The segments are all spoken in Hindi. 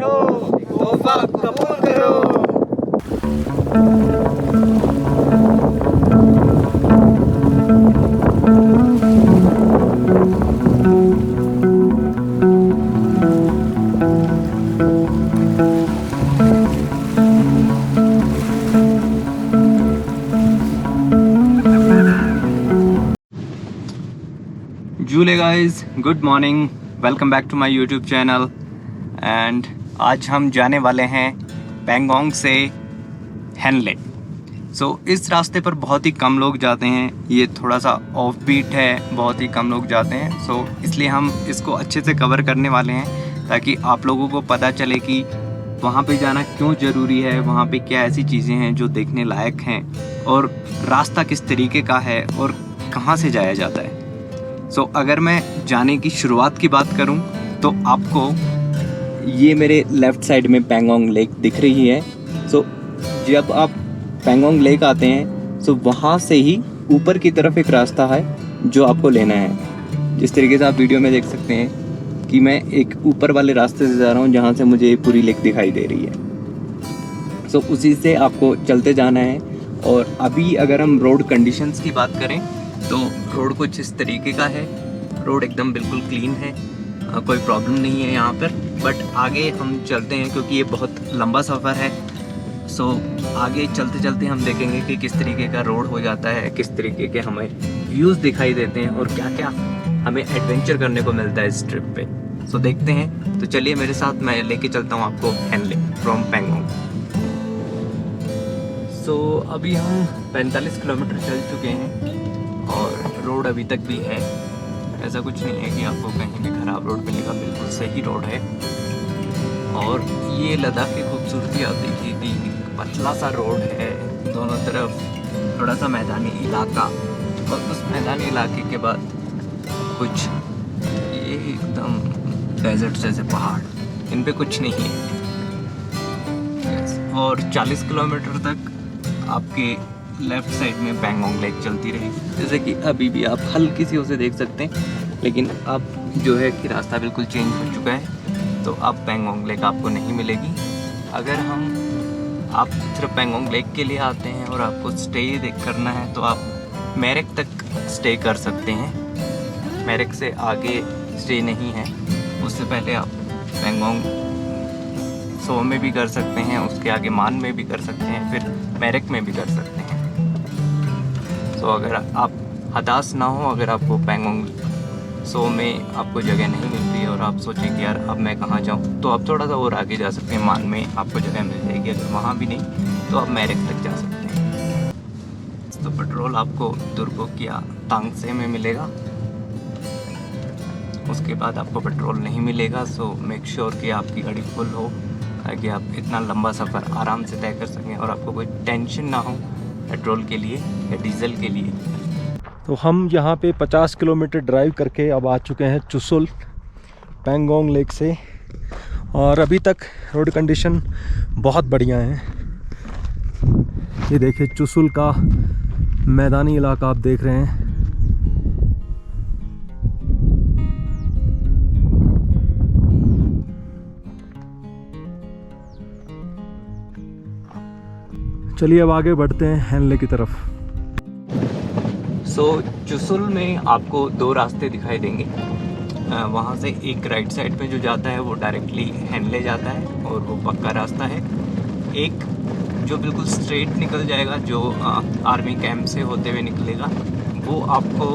उठो, तोहफा कबूल करो। जूले guys, good morning, welcome back to my YouTube channel. And आज हम जाने वाले हैं पैंगोंग से हेनले। इस रास्ते पर बहुत ही कम लोग जाते हैं, ये थोड़ा सा ऑफ बीट है, बहुत ही कम लोग जाते हैं। इसलिए हम इसको अच्छे से कवर करने वाले हैं ताकि आप लोगों को पता चले कि वहाँ पे जाना क्यों ज़रूरी है, वहाँ पे क्या ऐसी चीज़ें हैं जो देखने लायक हैं और रास्ता किस तरीके का है और कहाँ से जाया जाता है। अगर मैं जाने की शुरुआत की बात करूं तो आपको ये मेरे लेफ़्ट साइड में पैंगोंग लेक दिख रही है। जब आप पैंगोंग लेक आते हैं वहाँ से ही ऊपर की तरफ एक रास्ता है जो आपको लेना है। जिस तरीके से आप वीडियो में देख सकते हैं कि मैं एक ऊपर वाले रास्ते से जा रहा हूँ जहाँ से मुझे पूरी लेक दिखाई दे रही है। उसी से आपको चलते जाना है। और अभी अगर हम रोड कंडीशंस की बात करें तो रोड कुछ इस तरीके का है। रोड एकदम बिल्कुल क्लीन है, कोई प्रॉब्लम नहीं है यहाँ पर। बट आगे हम चलते हैं क्योंकि ये बहुत लंबा सफ़र है। आगे चलते चलते हम देखेंगे कि किस तरीके का रोड हो जाता है, किस तरीके के हमें व्यूज़ दिखाई देते हैं और क्या क्या हमें एडवेंचर करने को मिलता है इस ट्रिप पे। देखते हैं। तो चलिए मेरे साथ, मैं लेके चलता हूँ आपको हेनले फ्रॉम पैंगोंग। अभी हम 45 किलोमीटर चल चुके हैं और रोड अभी तक भी है। ऐसा कुछ नहीं है कि आपको कहीं भी ख़राब रोड मिलेगा, बिल्कुल सही रोड है। और ये लद्दाख की खूबसूरती आप देखिए कि पतला सा रोड है, दोनों तरफ थोड़ा सा मैदानी इलाका और उस मैदानी इलाके के बाद कुछ ये एकदम डेजर्ट जैसे पहाड़, इन पे कुछ नहीं है। और 40 किलोमीटर तक आपके लेफ़्ट साइड में पैंगोंग लेक चलती रहेगी। जैसे कि अभी भी आप हल्की सी उसे देख सकते हैं, लेकिन अब जो है कि रास्ता बिल्कुल चेंज हो चुका है, तो अब पैंगोंग लेक आपको नहीं मिलेगी। अगर आप सिर्फ पैंगोंग लेक के लिए आते हैं और आपको स्टे करना है तो आप मेरिक तक स्टे कर सकते हैं। मेरिक से आगे स्टे नहीं है। उससे पहले आप पैंगोंग सो में भी कर सकते हैं, उसके आगे मान में भी कर सकते हैं, फिर मेरिक में भी कर सकते हैं। अगर आप हताश ना हो, अगर आपको पैंगोंग सो में आपको जगह नहीं मिलती और आप सोचें कि यार अब मैं कहाँ जाऊँ, तो आप थोड़ा सा और आगे जा सकते हैं, मान में आपको जगह मिल जाएगी। अगर वहाँ भी नहीं तो आप मेरिक तक जा सकते हैं। तो पेट्रोल आपको दुर्गोक या तांगसे में मिलेगा, उसके बाद आपको पेट्रोल नहीं मिलेगा। मेक श्योर कि आपकी गाड़ी फुल हो ताकि आप इतना लंबा सफ़र आराम से तय कर सकें और आपको कोई टेंशन ना हो पेट्रोल के लिए या डीजल के लिए। तो हम यहाँ पे 50 किलोमीटर ड्राइव करके अब आ चुके हैं चुसुल पैंगोंग लेक से। और अभी तक रोड कंडीशन बहुत बढ़िया है। ये देखिए चुसुल का मैदानी इलाका आप देख रहे हैं। चलिए अब आगे बढ़ते हैं हेनले की तरफ। चुसुल में आपको दो रास्ते दिखाई देंगे। वहाँ से एक राइट साइड पे जो जाता है वो डायरेक्टली हेनले जाता है और वो पक्का रास्ता है। एक जो बिल्कुल स्ट्रेट निकल जाएगा, जो आर्मी कैंप से होते हुए निकलेगा, वो आपको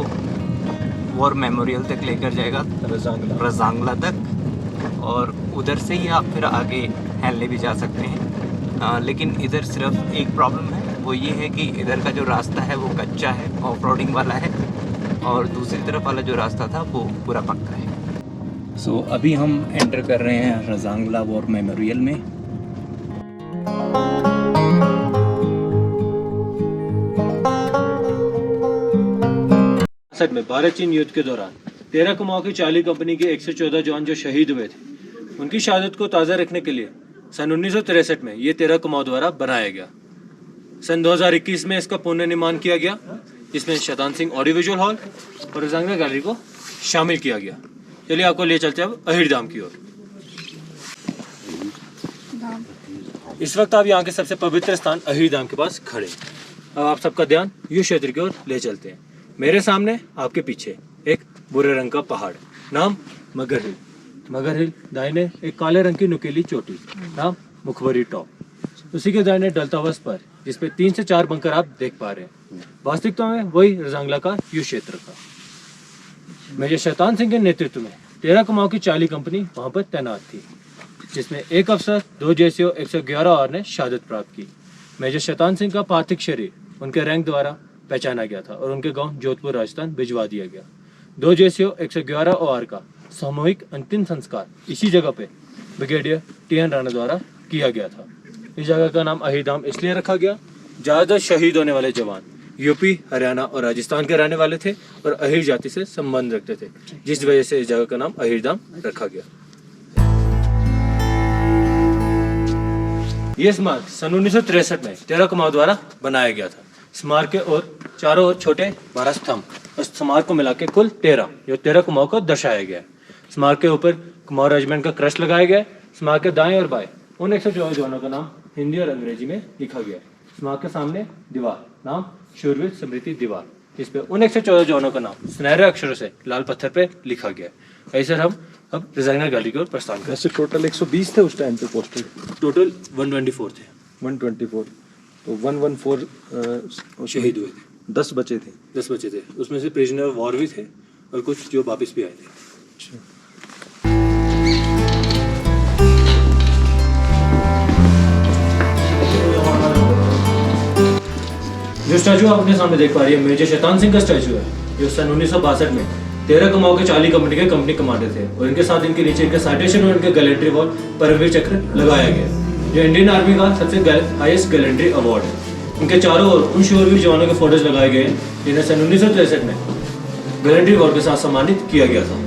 वॉर मेमोरियल तक लेकर जाएगा, रजांगला तक। और उधर से ही आप फिर आगे हेनले भी जा सकते हैं। लेकिन इधर सिर्फ एक प्रॉब्लम है, वो ये है कि इधर का जो रास्ता है वो कच्चा है, ऑफ रोडिंग वाला है, और दूसरी तरफ वाला जो रास्ता था वो पूरा पक्का है। अभी हम एंटर कर रहे हैं रजांगला वॉर मेमोरियल में। में भारत चीन युद्ध के दौरान 13 कुमाऊं की चार्ली कंपनी के 114 जवान जो शहीद हुए थे, उनकी शहादत को ताज़ा रखने के लिए सन 1963 में ये 13 कुमाऊं द्वारा बनाया गया। सन 2021 में इसका पुनर्निर्माण किया गया, जिसमें शतान सिंह ऑडियो विजुअल हॉल और रजांगला गैलरी को शामिल किया गया। चलिए आपको ले चलते हैं अब अहिरधाम की ओर। इस वक्त आप यहाँ के सबसे पवित्र स्थान अहीर धाम के पास खड़े हैं। अब आप सबका ध्यान युद्ध क्षेत्र की ओर ले चलते हैं। मेरे सामने आपके पीछे एक भूरे रंग का पहाड़, नाम मगर हिल। मगर हिल दाहिने एक काले रंग की नुकीली चोटी, नाम मुखबरी टॉप। उसी के दाहिने डलता हुआ स्पर, जिसपे 3 से 4 बंकर आप देख पा रहे हैं। वास्तविकता में वही रजांगला का युद्ध क्षेत्र था। मेजर शैतान सिंह के नेतृत्व में 13 कुमाऊं की 40 कंपनी वहां पर तैनात थी, जिसमें एक अफसर, 2 जेसीओ, 111 और ने शहादत प्राप्त की। मेजर शैतान सिंह का पार्थिव शरीर उनके रैंक द्वारा पहचाना गया था और उनके गांव जोधपुर राजस्थान भिजवा दिया गया। 2 जेसीओ, 111 और का सामूहिक अंतिम संस्कार इसी जगह पे ब्रिगेडियर TN राणा द्वारा किया गया था। इस जगह का नाम अहीर धाम इसलिए रखा गया, ज्यादातर शहीद होने वाले जवान यूपी, हरियाणा और राजस्थान के रहने वाले थे और अहीर जाति से संबंध रखते थे, जिस वजह से इस जगह का नाम अहीर धाम रखा गया। ये स्मारक सन 1963 में 13 कुमाऊं द्वारा बनाया गया था। स्मारक के और चारों ओर छोटे 12 स्तंभ और स्मारक को मिला के कुल 13 जो 13 कुमाऊं को दर्शाया गया है। स्मारक के ऊपर कुमाऊं रेजिमेंट का क्रस्ट लगाया गया है। स्मारक के दाएं और बाएं उन 114 जवानों का नाम हिंदी और अंग्रेजी में लिखा गया है। स्मारक के सामने दीवार, नाम शूरवीर स्मृति दीवार, जिस पे उन 114 जवानों का नाम सुनहरे अक्षरों से लाल पत्थर पे लिखा गया है। ऐसे हम अब डिजाइनर गैलरी की ओर प्रस्थान करें। वैसे टोटल 120 थे उस टाइम पे पोस्टेड, टोटल 124 थे। 124, तो 114 शहीद हुए थे, 10 बचे थे। 10 बचे थे। उसमें से प्रिजनर वॉर भी थे और कुछ जो वापस भी आए थे। जो स्टैचू आप अपने सामने देख पा रही है मेजर शैतान सिंह का स्टैचू है, जो सन 1962 में 13 कुमाऊं के 40 कंपनी के कंपनी कमांडर थे और इनके साथ इनके नीचे इनके साइटेशन और इनके गैलेंट्री वॉल परमवीर चक्र लगाया गया, जो इंडियन आर्मी का सबसे हाईएस्ट गैलेंट्री अवार्ड है। इनके चारों ओर उन शूरवीर जवानों के फोटोज लगाए गए हैं जिन्हें सन 1963 में गैलेंट्री अवार्ड के साथ सम्मानित किया गया था।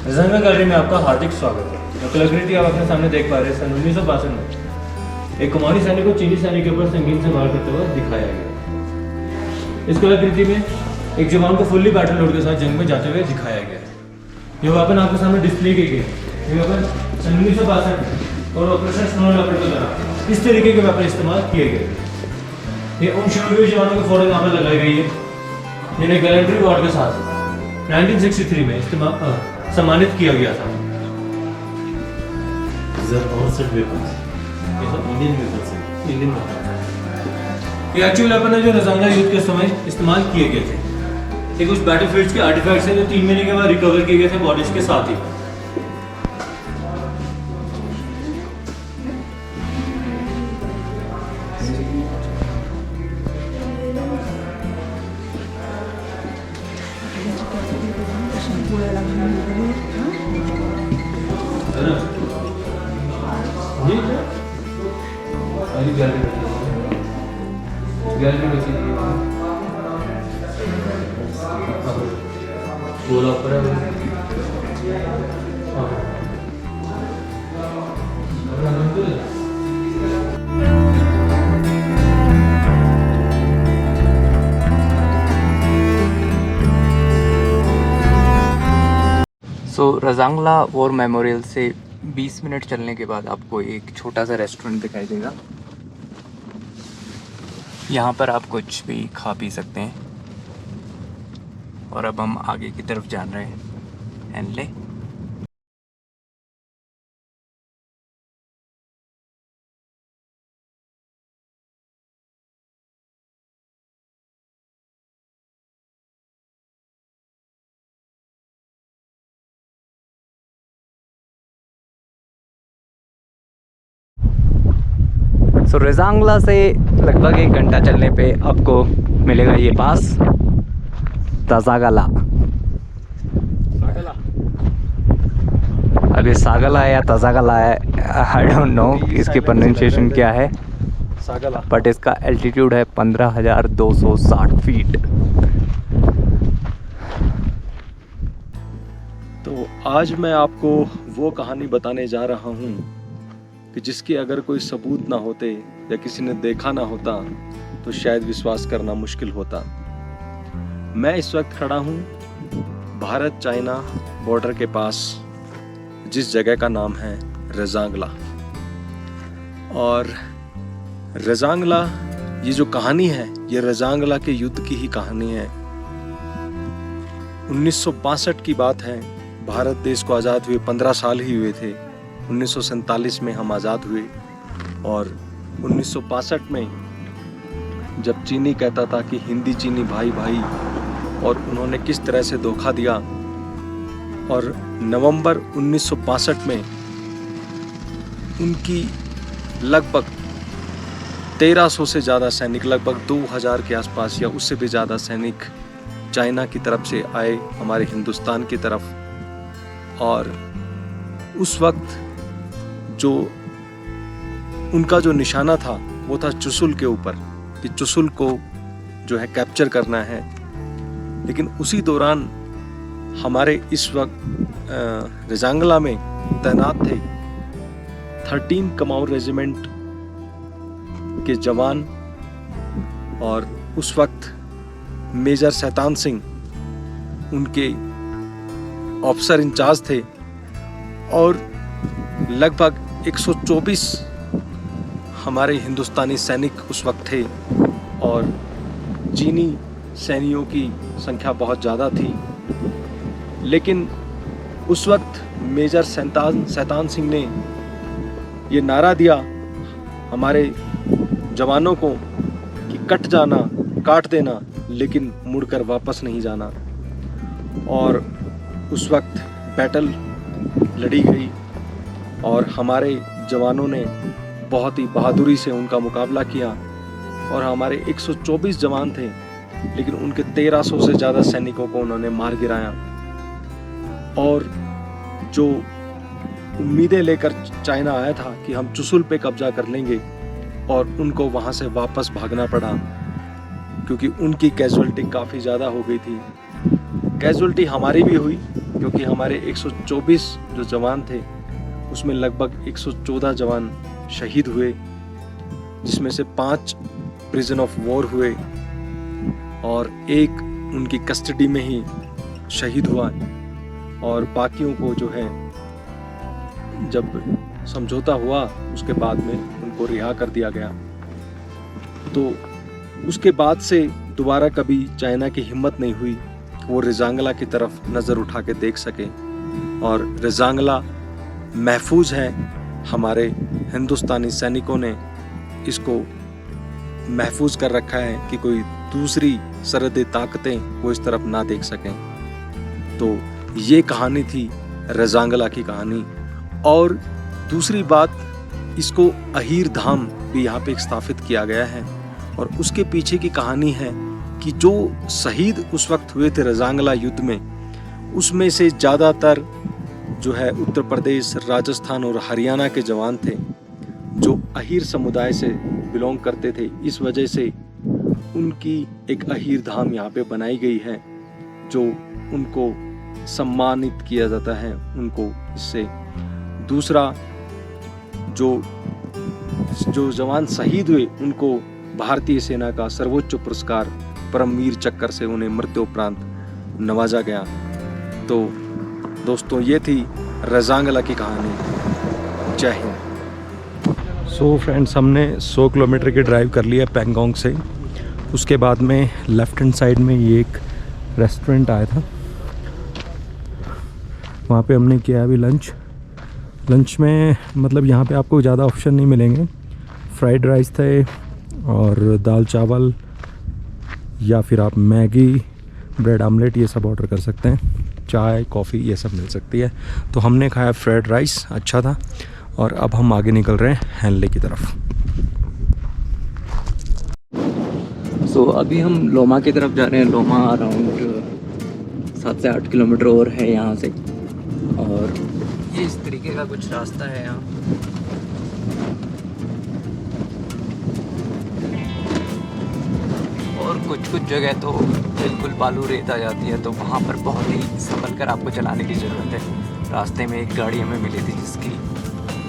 रजांगला गैलरी में आपका हार्दिक स्वागत है। जो कलाकृति आप अपने सामने देख पा रहे हैं सन 1962 में एक कुमारी सैनिक को चीनी सैनिक के ऊपर संगीन से वार करते हुए दिखाया गया। इस कलाकृति में एक जवान को फुल्ली बैटल लोड के साथ जंग में जाते हुए दिखाया गया है। ये वेपन आपके सामने डिस्प्ले की गई है। ये वेपन सन 1962 में और ऑपरेशन स्नो लेपर्ड के दौरान इस तरीके के वेपन इस्तेमाल किए गए। ये उन शूरवीर जवानों की फोटो यहाँ पर लगाई गई है जिन्हें गैलेंट्री अवार्ड के साथ 1963 में सम्मानित किया गया था। ये एक्चुअल वेपन है जो रजांगला युद्ध के समय इस्तेमाल किए गए थे। ये कुछ बैटलफील्ड्स के आर्टिफैक्ट्स हैं जो 3 महीने के बाद रिकवर किए गए थे बॉडीज के साथ ही। सो रजांगला वॉर मेमोरियल से 20 मिनट चलने के बाद आपको एक छोटा सा रेस्टोरेंट दिखाई देगा। यहाँ पर आप कुछ भी खा पी सकते हैं। और अब हम आगे की तरफ जान रहे हैं हैनले। सो रेजांगला से लगभग 1 घंटा चलने पे आपको मिलेगा ये पास ताजागला। अब ये सागला है या ताजागला है, आई डोंट नो इसकी प्रोनाउंसिएशन क्या है, सागला। बट इसका एल्टीट्यूड है 15,260 फीट। तो आज मैं आपको वो कहानी बताने जा रहा हूँ कि जिसके अगर कोई सबूत ना होते या किसी ने देखा ना होता तो शायद विश्वास करना मुश्किल होता। मैं इस वक्त खड़ा हूँ भारत चाइना बॉर्डर के पास, जिस जगह का नाम है रेजांगला। और रेजांगला, ये जो कहानी है ये रेजांगला के युद्ध की ही कहानी है। 1962 की बात है। भारत देश को आज़ाद हुए 15 साल ही हुए थे। 1947 में हम आज़ाद हुए और 1962 में जब चीनी कहता था कि हिंदी चीनी भाई भाई, और उन्होंने किस तरह से धोखा दिया, और नवंबर 1962 में उनकी लगभग 1300 से ज़्यादा सैनिक, लगभग 2000 के आसपास या उससे भी ज़्यादा सैनिक चाइना की तरफ से आए हमारे हिंदुस्तान की तरफ। और उस वक्त जो उनका जो निशाना था वो था चुशुल के ऊपर, कि चुशुल को जो है कैप्चर करना है। लेकिन उसी दौरान हमारे इस वक्त रेजांगला में तैनात थे 13 कमाऊ रेजिमेंट के जवान, और उस वक्त मेजर शैतान सिंह उनके ऑफिसर इंचार्ज थे, और लगभग 124 हमारे हिंदुस्तानी सैनिक उस वक्त थे, और चीनी सैनिकों की संख्या बहुत ज़्यादा थी। लेकिन उस वक्त मेजर शैतान सिंह ने ये नारा दिया हमारे जवानों को कि कट जाना, काट देना, लेकिन मुड़कर वापस नहीं जाना। और उस वक्त बैटल लड़ी गई और हमारे जवानों ने बहुत ही बहादुरी से उनका मुकाबला किया, और हमारे 124 जवान थे लेकिन उनके 1300 से ज़्यादा सैनिकों को उन्होंने मार गिराया। और जो उम्मीदें लेकर चाइना आया था कि हम चुशुल पे कब्जा कर लेंगे, और उनको वहाँ से वापस भागना पड़ा क्योंकि उनकी कैजुअल्टी काफ़ी ज़्यादा हो गई थी। कैजुअल्टी हमारी भी हुई क्योंकि हमारे 124 जो जवान थे उसमें लगभग 114 जवान शहीद हुए, जिसमें से 5 प्रिजन ऑफ वॉर हुए और 1 उनकी कस्टडी में ही शहीद हुआ, और बाकियों को जो है जब समझौता हुआ उसके बाद में उनको रिहा कर दिया गया। तो उसके बाद से दोबारा कभी चाइना की हिम्मत नहीं हुई वो रेजांगला की तरफ नज़र उठा के देख सके, और रेजांगला महफूज है। हमारे हिंदुस्तानी सैनिकों ने इसको महफूज कर रखा है कि कोई दूसरी सरहदी ताकतें वो इस तरफ ना देख सकें। तो ये कहानी थी रेजांगला की कहानी। और दूसरी बात, इसको अहीर धाम भी यहाँ पे स्थापित किया गया है, और उसके पीछे की कहानी है कि जो शहीद उस वक्त हुए थे रेजांगला युद्ध में, उसमें से ज़्यादातर जो है उत्तर प्रदेश, राजस्थान और हरियाणा के जवान थे जो अहीर समुदाय से बिलोंग करते थे। इस वजह से उनकी एक अहीर धाम यहाँ पे बनाई गई है, जो उनको सम्मानित किया जाता है उनको इससे। दूसरा, जो जवान शहीद हुए उनको भारतीय सेना का सर्वोच्च पुरस्कार परमवीर चक्र से उन्हें मृत्योपरांत नवाजा गया। तो दोस्तों, ये थी रेजांगला की कहानी। जय हिंद। सो फ्रेंड्स, हमने 100 किलोमीटर की ड्राइव कर लिया पैंगोंग से। उसके बाद में लेफ्ट हैंड साइड में ये एक रेस्टोरेंट आया था, वहाँ पे हमने किया अभी लंच में मतलब यहाँ पे आपको ज़्यादा ऑप्शन नहीं मिलेंगे। फ्राइड राइस थे और दाल चावल, या फिर आप मैगी, ब्रेड आमलेट ये सब ऑर्डर कर सकते हैं। चाय, कॉफ़ी ये सब मिल सकती है। तो हमने खाया फ्राइड राइस, अच्छा था। और अब हम आगे निकल रहे हैं हैनले की तरफ। सो अभी हम लोमा की तरफ जा रहे हैं। लोमा अराउंड 7 से 8 किलोमीटर और है यहाँ से, और ये इस तरीके का कुछ रास्ता है यहाँ। और कुछ जगह तो बिल्कुल बालू रेत आ जाती है, तो वहाँ पर बहुत ही संभल कर आपको चलाने की ज़रूरत है। रास्ते में एक गाड़ी हमें मिली थी जिसकी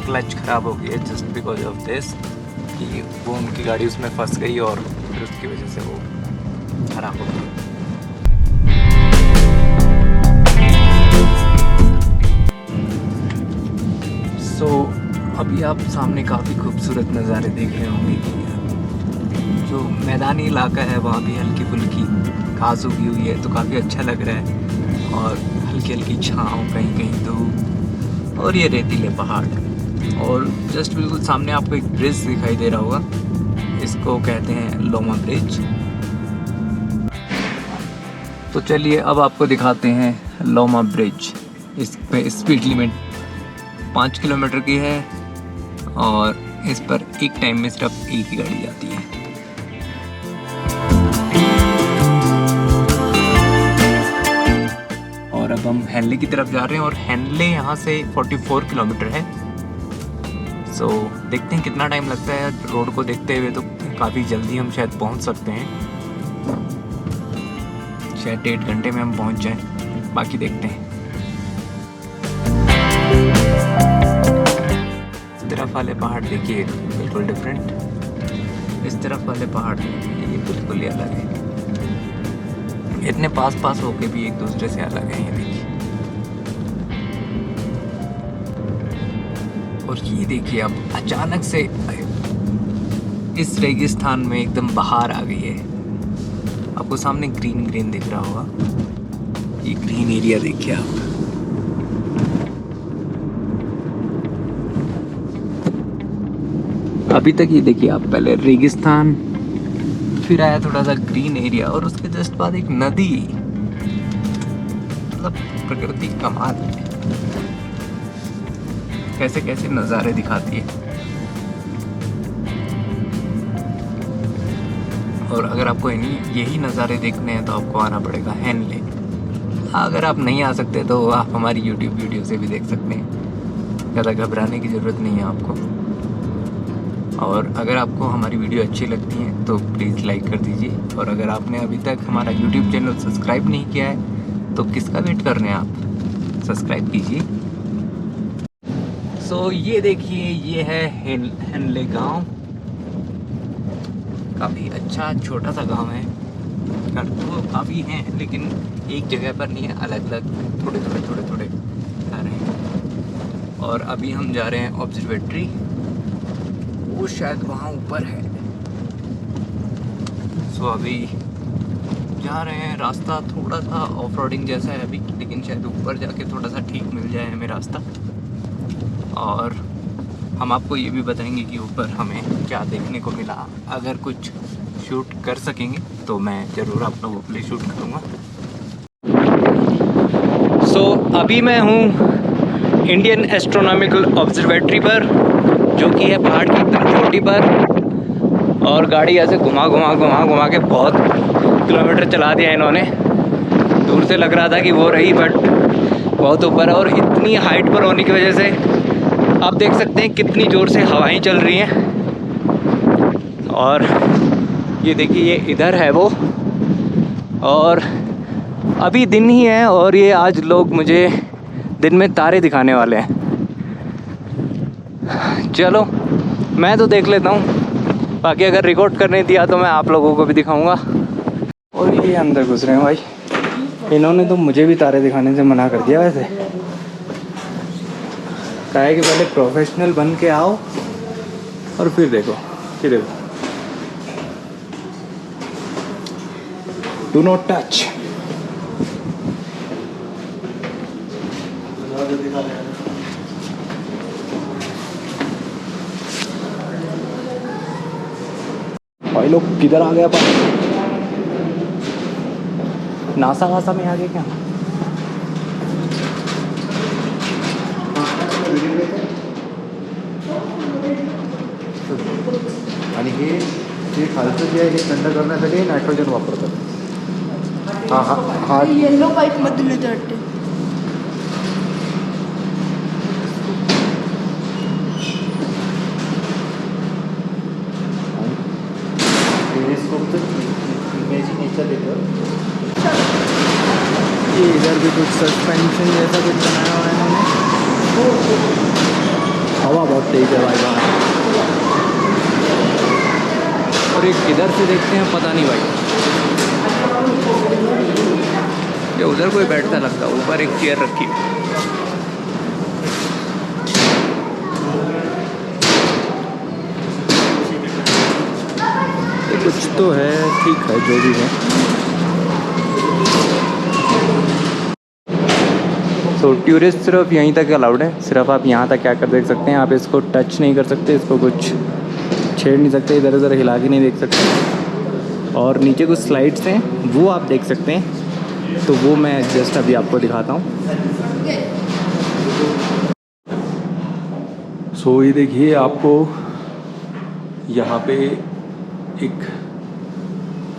क्लच ख़राब हो गई है जस्ट बिकॉज ऑफ दिस, कि वो उनकी गाड़ी उसमें फंस गई और फिर उसकी वजह से वो ख़राब हो गई। सो अभी आप सामने काफ़ी खूबसूरत नज़ारे देख रहे होंगे कि जो मैदानी इलाका है वहाँ भी हल्की फुल्की घास उगी हुई है, तो काफ़ी अच्छा लग रहा है। और हल्की हल्की छाँव, कहीं कहीं धूप, और ये रेतीले पहाड़। और जस्ट बिल्कुल सामने आपको एक ब्रिज दिखाई दे रहा होगा, इसको कहते हैं लोमा ब्रिज। तो चलिए अब आपको दिखाते हैं लोमा ब्रिज। इस पे स्पीड लिमिट 5 किलोमीटर की है, और इस पर एक टाइम में सिर्फ एक ही गाड़ी जाती है। और अब हम हैनले की तरफ जा रहे हैं, और हैनले यहाँ से 44 किलोमीटर है। सो देखते हैं कितना टाइम लगता है। रोड को देखते हुए तो काफ़ी जल्दी हम शायद पहुँच सकते हैं, शायद 1.5 घंटे में हम पहुँच जाएं, बाकी देखते हैं। इस तरफ वाले पहाड़ देखिए बिल्कुल डिफरेंट, इस तरफ वाले पहाड़ देखिए ये बिल्कुल ही अलग है। इतने पास होके भी एक दूसरे से अलग है ये देखिए। और ये देखिए अब अचानक से इस रेगिस्तान में एकदम बहार आ गई है। आपको सामने ग्रीन दिख रहा होगा, ये ग्रीन एरिया देखिए आप। अभी तक ये देखिए आप, पहले रेगिस्तान, फिर आया थोड़ा सा ग्रीन एरिया, और उसके जस्ट बाद एक नदी। मतलब प्रकृति कमाल है, कैसे कैसे नज़ारे दिखाती है। और अगर आपको यही नज़ारे देखने हैं तो आपको आना पड़ेगा हैनले। अगर आप नहीं आ सकते तो आप हमारी YouTube वीडियो से भी देख सकते हैं, ज़्यादा घबराने की ज़रूरत नहीं है आपको। और अगर आपको हमारी वीडियो अच्छी लगती है तो प्लीज़ लाइक कर दीजिए, और अगर आपने अभी तक हमारा YouTube चैनल सब्सक्राइब नहीं किया है तो किसका वेट कर रहे हैं आप, सब्सक्राइब कीजिए। सो ये देखिए, ये है हैनले गांव। काफ़ी अच्छा छोटा सा गांव है। घर तो काफ़ी हैं लेकिन एक जगह पर नहीं है, अलग अलग थोड़े घर हैं। और अभी हम जा रहे हैं ऑब्जर्वेटरी, वो शायद वहाँ ऊपर है। सो अभी जा रहे हैं। रास्ता थोड़ा सा ऑफ रोडिंग जैसा है अभी, लेकिन शायद ऊपर जाके थोड़ा सा ठीक मिल जाए हमें रास्ता। और हम आपको ये भी बताएंगे कि ऊपर हमें क्या देखने को मिला। अगर कुछ शूट कर सकेंगे तो मैं ज़रूर आप लोगों के लिए शूट करूँगा। सो अभी मैं हूँ इंडियन एस्ट्रोनॉमिकल ऑब्जर्वेटरी पर, जो कि है पहाड़ की एकदम चोटी पर। और गाड़ी ऐसे घुमा के बहुत किलोमीटर चला दिया इन्होंने। दूर से लग रहा था कि वो रही, बट बहुत ऊपर है। और इतनी हाइट पर होने की वजह से आप देख सकते हैं कितनी ज़ोर से हवाएं चल रही हैं। और ये देखिए, ये इधर है वो, और अभी दिन ही है, और ये आज लोग मुझे दिन में तारे दिखाने वाले हैं। चलो मैं तो देख लेता हूँ, बाकी अगर रिकॉर्ड करने दिया तो मैं आप लोगों को भी दिखाऊंगा। और ये अंदर घुस रहे हैं भाई, इन्होंने तो मुझे भी तारे दिखाने से मना कर दिया। वैसे कहा है कि पहले प्रोफेशनल बन के आओ और फिर देखो। ये देखो, डू नॉट टच। भाई लोग किधर आ गया पास? नासा वासा में आ गए क्या? आणि हे हे खालचं जे आहे हे थंड करण्यासाठी नायट्रोजन वापरतात. हा येलो पाईपमधून येते वाटते. टेलीस्कोपचं इमेजिंग याच्यात येतं. ये इधर भी कुछ सस्पेंशन जैसा कुछ बनाया हुआ है इन्होंने. हवा बहुत तेज है भाई बाहर. और एक किधर से देखते हैं पता नहीं भाई. ये उधर कोई बैठता लगता, ऊपर एक चेयर रखी. कुछ तो है, ठीक है जो भी है. तो टूरिस्ट सिर्फ यहीं तक अलाउड है, सिर्फ आप यहाँ तक क्या कर देख सकते हैं. आप इसको टच नहीं कर सकते, इसको कुछ छेड़ नहीं सकते, इधर उधर हिला के नहीं देख सकते. और नीचे कुछ स्लाइड्स हैं वो आप देख सकते हैं, तो वो मैं जस्ट अभी आपको दिखाता हूँ. सो ये देखिए, आपको यहाँ पे एक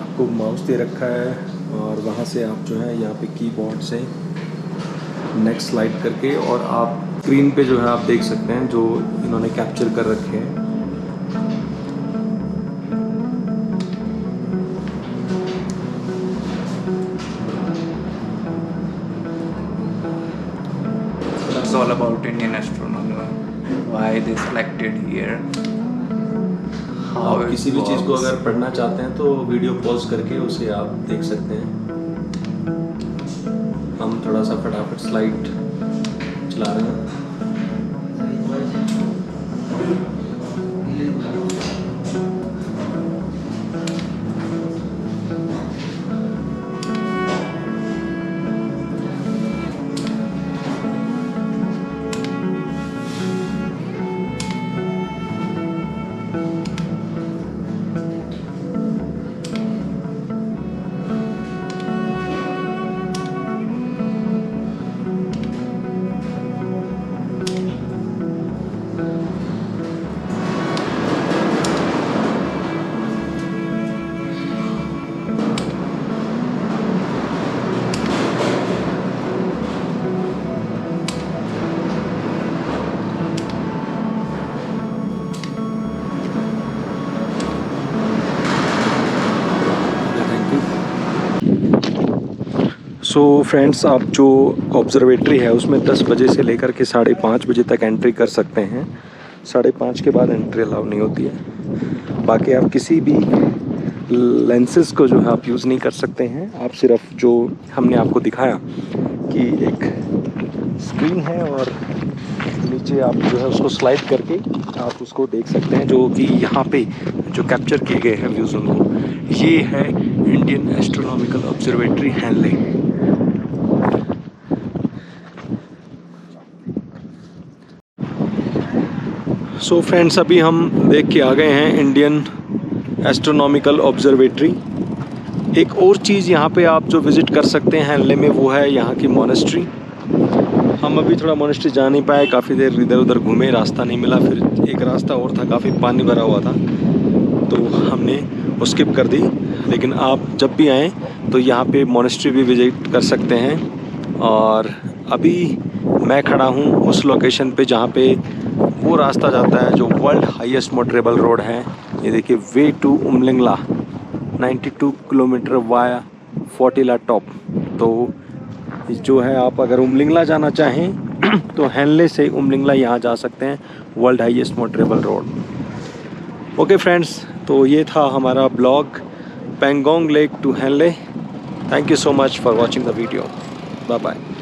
आपको माउस दे रखा है और वहाँ से आप जो है यहाँ पे कीबोर्ड से नेक्स्ट स्लाइड करके और आप स्क्रीन पे जो है आप देख सकते हैं जो इन्होंने कैप्चर कर रखे हैं. It's all about Indian astronomy. Why they selected here. आप किसी भी चीज़ को अगर पढ़ना चाहते हैं तो वीडियो पॉज करके उसे आप देख सकते हैं. हम थोड़ा सा फटाफट स्लाइड चला रहे हैं. सो फ्रेंड्स, आप जो ऑब्जर्वेटरी है उसमें 10 बजे से लेकर के 5:30 बजे तक एंट्री कर सकते हैं. 5:30 के बाद एंट्री अलाउ नहीं होती है. बाकी आप किसी भी लेंसेज को जो है आप यूज़ नहीं कर सकते हैं. आप सिर्फ जो हमने आपको दिखाया कि एक स्क्रीन है और नीचे आप जो है उसको स्लाइड करके आप उसको देख सकते हैं, जो कि यहाँ पे जो कैप्चर किए गए हैं व्यूज़ उनको. ये है Indian astronomical observatory Henle. So friends, अभी हम देख के आ गए हैं इंडियन एस्ट्रोनॉमिकल ऑब्जर्वेटरी. एक और चीज़ यहाँ पे आप जो विज़िट कर सकते हैं हैनले में वो है यहाँ की मोनेस्ट्री. हम अभी थोड़ा मोनेस्ट्री जा नहीं पाए, काफ़ी देर इधर उधर घूमे, रास्ता नहीं मिला. फिर एक रास्ता और था, काफ़ी पानी भरा हुआ था, तो हमने वो स्किप कर दी. लेकिन आप जब भी आएँ तो यहाँ पे मोनेस्ट्री भी विज़िट कर सकते हैं. और अभी मैं खड़ा हूँ उस लोकेशन पे जहाँ पे वो रास्ता जाता है जो वर्ल्ड हाईएस्ट मोटरेबल रोड है. ये देखिए, way to Umlingla 92 kilometre via Fotila top. तो जो है, आप अगर उमलिंगला जाना चाहें तो हैनले से उमलिंगला यहाँ जा सकते हैं, world highest motorable road. Okay friends, तो ये था हमारा blog Pangong lake to Hanle. Thank you so much for watching the video. Bye bye.